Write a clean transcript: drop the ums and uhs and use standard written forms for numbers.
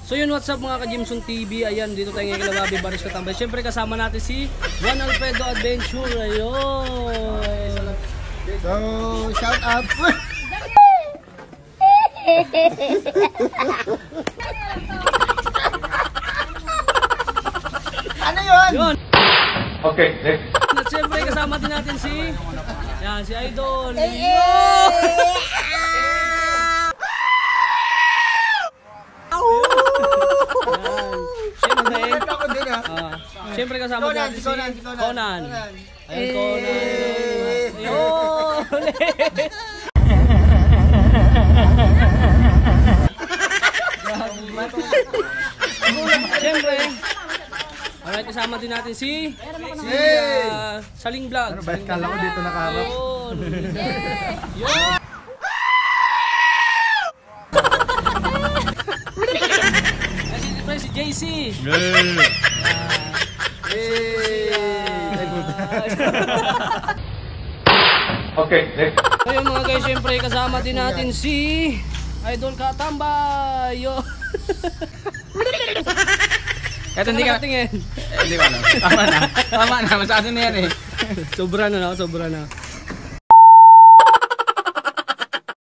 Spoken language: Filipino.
So yun, what's up mga ka-Jimson TV. Ayan, dito tayo ngayon kay Bobby Baris Katambay. Siyempre kasama natin si Juan Alfredo Adventure. Ayun. So, shout out. Ano yun? Yun. Okay, next. At siyempre kasama din natin si Idol. Siyempre kasama din natin si Conan. Ayun, Conan. Ayun. Siyempre, alright, kasama din natin si Saling Vlog. Ano ba? Kala ko dito nakaharap. Yun. Siyempre si JC. Okay, next. Ayun mga guys, siyempre kasama din natin si Idol Katambay. Yo. Kahit hindi ka tingin. Hindi ko alam. Tama na. Masyado na yan eh. Sobra na.